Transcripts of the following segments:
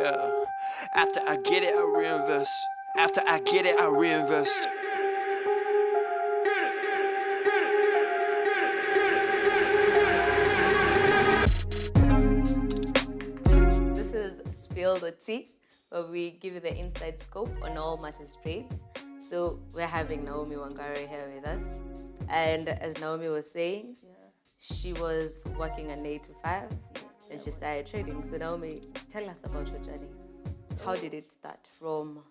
Yeah. After I get it, I reinvest. After I get it, I reinvest. This is Spill the Tea, where we give you the inside scope on all matters trades. So we're having Naomi Wangari here with us. And as Naomi was saying, she was working a 9 to 5 and she started trading. So Naomi, tell us about your journey. How did it start from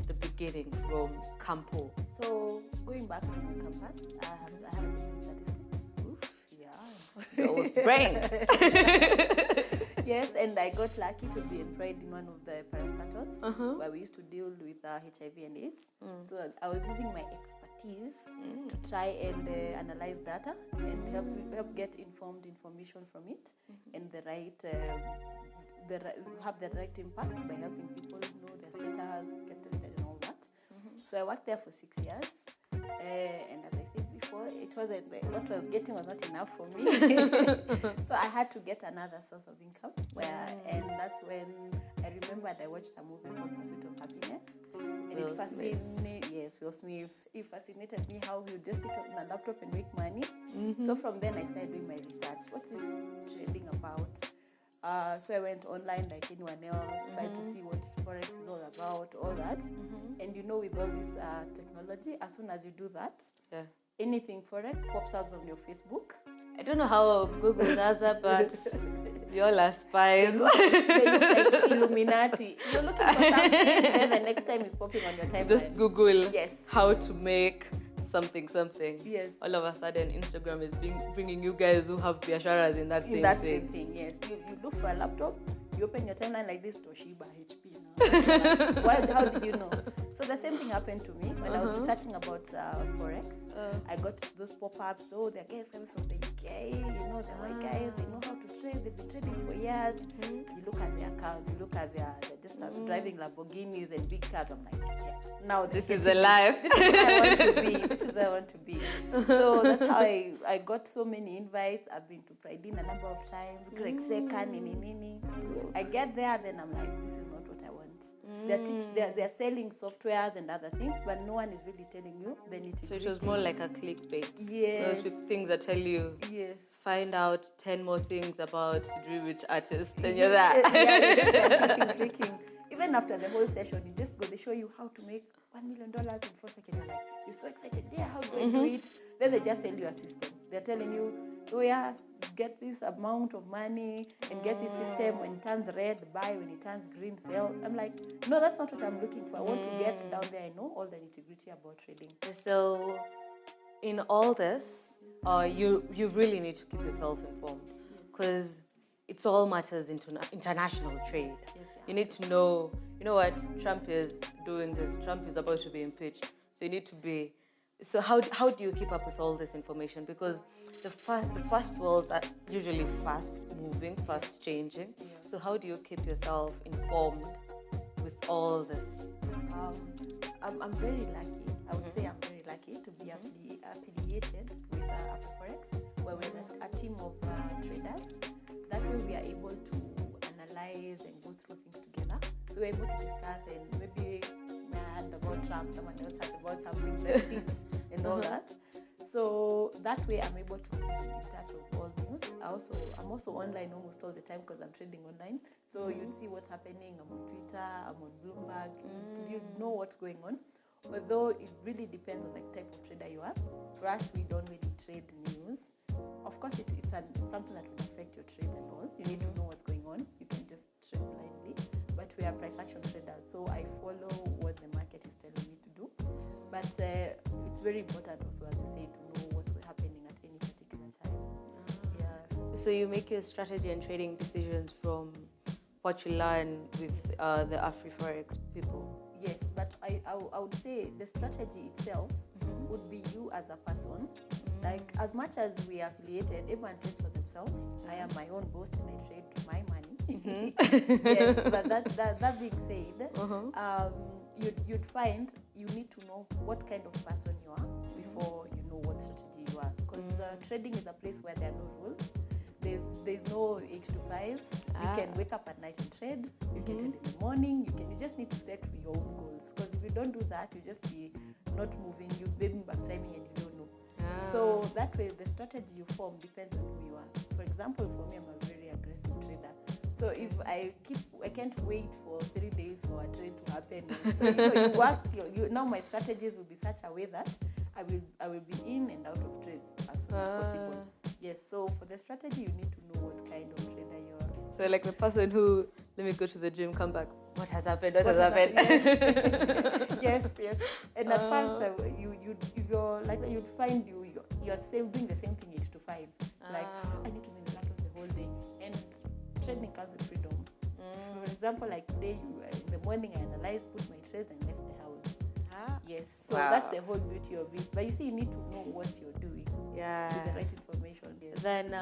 the beginning, from Campo? So going back to campus, I have a different statistics. Oof, yeah. Those brains. Yes, and I got lucky to be employed in one of the parastatals where we used to deal with HIV and AIDS. So I was using my expertise to try and analyze data and help get informed information from it and the right have the right impact by helping people know their status, get tested and all that. So I worked there for 6 years, and as I said before, it wasn't what I was getting was not enough for me. So I had to get another source of income. And that's when I remembered I watched a movie called Pursuit of Happiness, and it fascinated. Yes, Will Smith. It fascinated me how you just sit on a laptop and make money. So from then I started doing my research. What is trading about? So I went online like anyone else, tried to see what Forex is all about, all that. And with all this technology, as soon as you do that, anything Forex pops out on your Facebook. I don't know how Google does that, but you all are spies. They look like Illuminati. You're looking for something, then the next time it's popping on your timeline. Just Google how to make something. Yes. All of a sudden, Instagram is bringing you guys who have biasharas in that same thing. Yes. You look for a laptop, you open your timeline like this, Toshiba, HP. Now. How did you know? So the same thing happened to me when I was researching about Forex. I got those pop-ups. Oh, there are guys coming from the UK. The white guys. They know how to trade. They've been trading for years. You look at their accounts. You look at they're just driving Lamborghinis and big cars. I'm like, now this is the life. This is where I want to be. This is where I want to be. So that's how I got so many invites. I've been to Pride a number of times. Greg Sekan, nini. I get there, then I'm like, this is not what I want. They're selling softwares and other things, but no one is really telling you the nitty-gritty. So it was more like a clickbait. Yes. Those things that tell you, find out 10 more things about Rich artist, and you're there. Yeah, you're just clicking. Even after the whole session, you just go, they show you how to make $1 million in 4 seconds. You're like, you're so excited. Yeah, how do I do it? Then they just sell you a system. They're telling you, get this amount of money and get this system. When it turns red, buy. When it turns green, sell. I'm like, no, that's not what I'm looking for. I want to get down there. I know all the nitty-gritty about trading. So in all this, you really need to keep yourself informed because it's all matters international trade. You need to know, what, Trump is doing this. Trump is about to be impeached. So you need to be... So how do you keep up with all this information? Because the first worlds are usually fast moving, fast changing. So how do you keep yourself informed with all this? I'm very lucky. I would say I'm very lucky to be affiliated with Trader-Afriforex, where we're a team of traders. That way we are able to analyze and go through things together. So we're able to discuss and maybe about Trump, someone else had about something, Brexit and all that. So that way I'm able to be in touch with all news. I'm also online almost all the time because I'm trading online. So you see what's happening. I'm on Twitter, I'm on Bloomberg. You know what's going on. Although it really depends on the type of trader you are. For us, we don't really trade news. Of course, it's something that will affect your trade and all. You need to know what's going on. You can just trade blindly. But we are price action traders, so I follow what the market is telling me to do. But it's very important also, as you say, to know what's happening at any particular time. So you make your strategy and trading decisions from what you learn with the Afriforex people? Yes, but I would say the strategy itself would be you as a person. Like, as much as we are affiliated, everyone trades for themselves. I am my own boss and I trade my money. Yes, but that being said, you'd find you need to know what kind of person you are before you know what strategy you are. Because trading is a place where there are no rules. there's no 8 to 5. You can wake up at night and trade. You can trade in the morning. You just need to set your own goals. Because if you don't do that, you just be not moving. You're baby back timing and you don't know. So that way, the strategy you form depends on who you are. For example, for me, I'm a very aggressive trader. So if I can't wait for 3 days for a trade to happen. So you work. Now my strategies will be such a way that I will be in and out of trades as soon as possible. Yes. So for the strategy, you need to know what kind of trader you are. So like the person who, let me go to the gym, come back. What has happened? What has happened? Yes. And at first, you'd find you're doing the same thing 8 to 5. Like I need to make a lot of the whole day, and trading comes with freedom. For example, like today, in the morning, I analyzed, put my trades, and left the house. Yes. So that's the whole beauty of it. But you see, you need to know what you're doing. Yeah. With the right information. Yes. Then,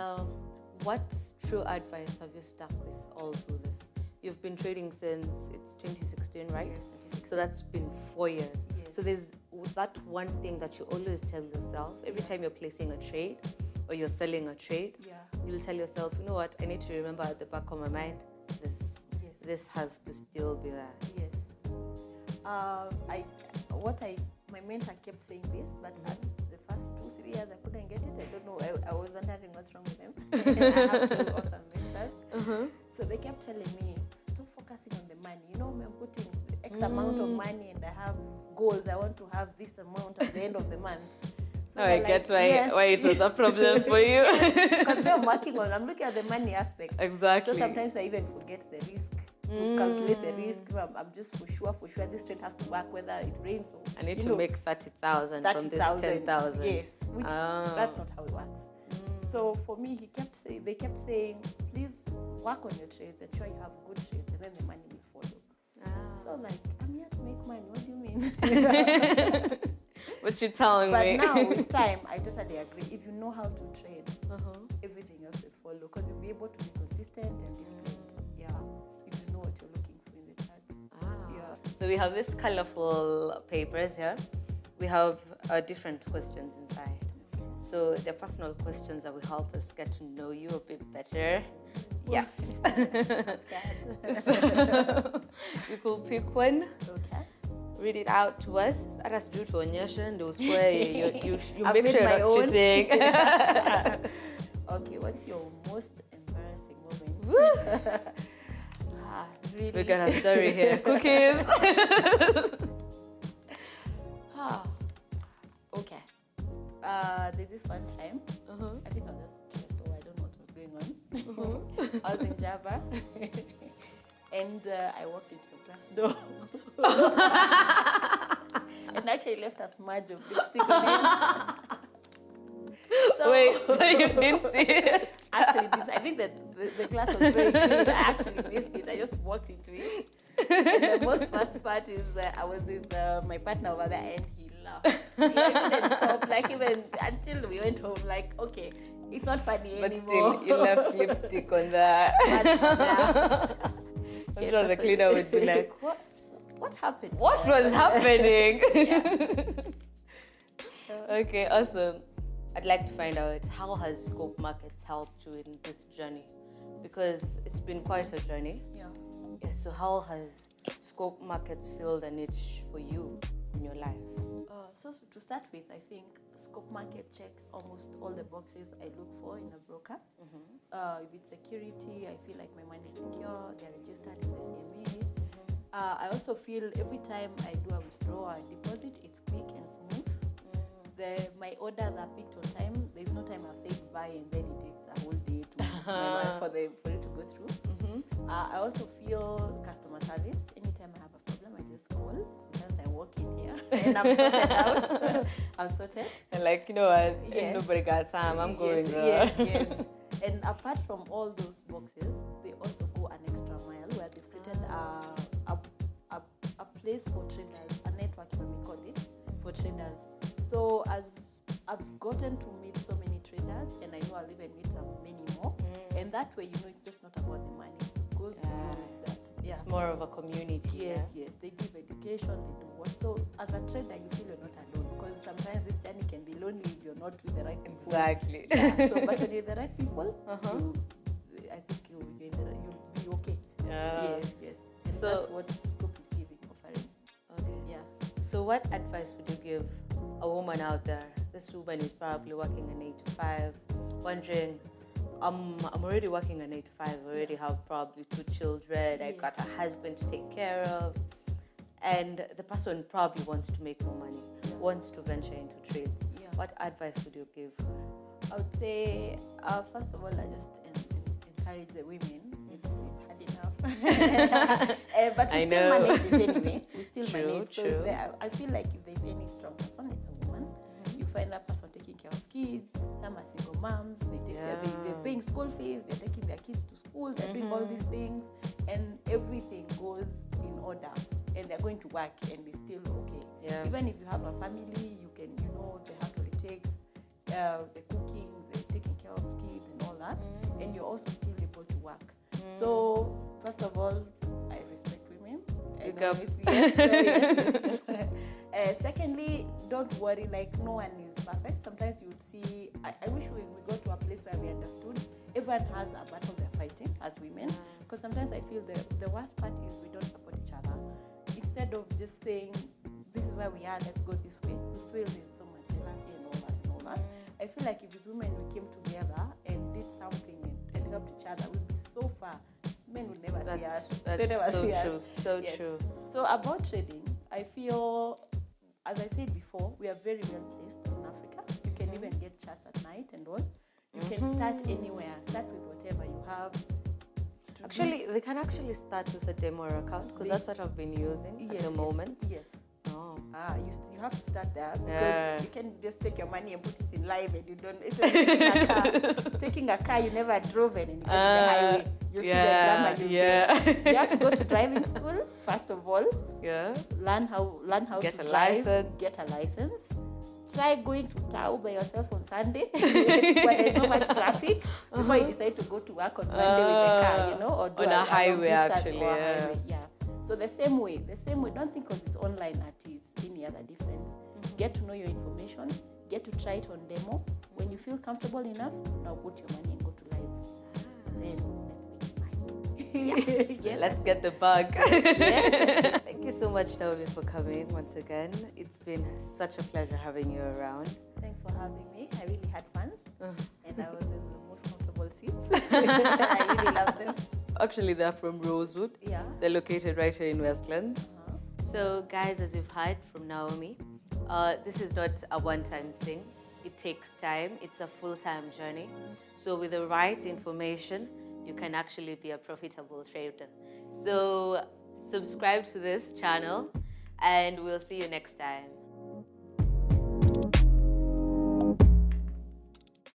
what true advice have you stuck with all through this? You've been trading since it's 2016, right? Yes, 2016. So that's been 4 years. Yes. So there's that one thing that you always tell yourself every time you're placing a trade or you're selling a trade. Yeah. You'll tell yourself, you know what? I need to remember at the back of my mind this has to still be there. Yes. My mentor kept saying this, but at the first 2-3 years I couldn't get it. I don't know. I was wondering what's wrong with them. I have 2 awesome mentors. So they kept telling me, stop focusing on the money. You know, I'm putting X amount of money and I have goals. I want to have this amount at the end of the month. So I get why it was a problem for you. Because I'm looking at the money aspect. Exactly. So sometimes I even forget the risk. To calculate the risk, I'm just for sure this trade has to work whether it rains or I need to make 30,000 from this 10,000. Yes, which that's not how it works. So for me, they kept saying, please work on your trades, ensure you have good trades, and then the money will follow. So like, I'm here to make money. What do you mean? What you telling but me? But now with time, I totally agree. If you know how to trade, everything else will follow because you'll be able to be consistent and disciplined. Yeah. You know what you're looking for in the cards. Yeah. So we have this colorful papers here. We have different questions inside. So they're personal questions that will help us get to know you a bit better. Yes. I'm scared. So you could pick one. Okay. Read it out to us. At us do to Onyesha, those where you make made sure my you're not own. cheating. Okay, what's your most embarrassing moment? Really? We got a story here. Cookies. Okay. There's this one time. I think I was just stressed or I don't know what was going on. I was in Java and I walked into a glass door. And actually left a smudge of lipstick on it. Wait, so you didn't see it? Actually, I think that the glass was very clean. I actually missed it. I just walked into it. And the most first part is I was with my partner over there and he laughed. He didn't stop, like even until we went home, like, okay, it's not funny but anymore. But still, you left lipstick on that. I'm sure the cleaner would be like, what happened? What was happening? Yeah. Okay, awesome. I'd like to find out, how has Scope Markets helped you in this journey? Because it's been quite a journey. Yeah. So how has Scope Markets filled a niche for you in your life? So to start with, I think Scope Market checks almost all the boxes I look for in a broker. If it's security, I feel like my money is secure, they're registered in the CMA. I also feel every time I do a withdrawal or deposit, it's quick and smooth. My orders are picked on time. There's no time I've said buy and then it takes a whole day for it to go through. I also feel customer service. Anytime I have a problem, I just call. Sometimes I walk in here and I'm sorted out. I'm sorted. And like, you know what, Yes. nobody got time, I'm going there. Yes. And apart from all those boxes, they also go an extra mile where they've created a place for traders, a network, if I may call it, for traders. So as I've gotten to meet so many traders, and I know I'll even meet many more, and that way, it's just not about the money. It goes beyond that. Yeah. It's more of a community. Yes, yes. They give education, they do what. So as a trader, you feel you're not alone, because sometimes this journey can be lonely if you're not with the right people. Exactly. Yeah. So, but when you're with the right people, I think you'll be okay. Yeah. Yes, yes. And So- that's what Scoop is offering. Okay. Yeah. So what advice would you give a woman out there? This woman is probably working an 8 to 5, wondering, I'm already working an 8 to 5, I already have probably 2 children, I got a husband to take care of, and the person probably wants to make more money, wants to venture into trades. Yeah. What advice would you give her? I would say, first of all, I just encourage the women. It's hard enough. But we I still know. manage it anyway. We still True, manage. So true. I feel like if there's any strong person, it's a woman. You find that person taking care of kids. Some are single moms. They're paying school fees. They're taking their kids to school. They're doing all these things. And everything goes in order. And they're going to work and they're still okay. Yeah. Even if you have a family, you can, the hassle it takes, the cooking, the taking care of kids and all that, and you're also still able to work. So, first of all, I respect women. Pick up. Secondly, don't worry, like no one is perfect. Sometimes you would see, I wish we go to a place where we understood everyone has a battle they're fighting as women, because sometimes I feel the worst part is we don't support each other. Instead of just saying, this is where we are, let's go this way, we feel there's so much jealousy and all that. I feel like if as women we came together and did something and helped each other, we'd be so far. Men would never see us. They never That's so see true, us. so Yes. true. So about trading, I feel, as I said before, we are very well placed in Africa. You can even get charts at night and all. You can start anywhere. Start with whatever you have. Actually, they can actually start with a demo account, because that's what I've been using at the moment. Yes. Oh. You have to start there, because Yeah. you can just take your money and put it in live, and you don't. It's like taking a car. Taking a car you never drove and you get to the highway. You see the drama you get. You have to go to driving school first of all. Yeah. Learn how Get to a drive. license. Get a license. Try going to Tau by yourself on Sunday when there's no much traffic before you decide to go to work on Monday with the car, or do on a long highway, distance actually, or a yeah. highway. Yeah. So the same way. Don't think because it's online that it's any other difference. Get to know your information. Get to try it on demo. When you feel comfortable enough, now put your money and go to live. Then let's make it money. Yes. Let's get the bug. Yes. Thank you so much, Naomi, for coming once again. It's been such a pleasure having you around. Thanks for having me. I really had fun. And I was in the most comfortable seats. I really love them. Actually, they're from Rosewood. Yeah. They're located right here in Westlands. So, guys, as you've heard from Naomi, this is not a one-time thing. It takes time. It's a full-time journey. So, with the right information, you can actually be a profitable trader. So, subscribe to this channel, and we'll see you next time.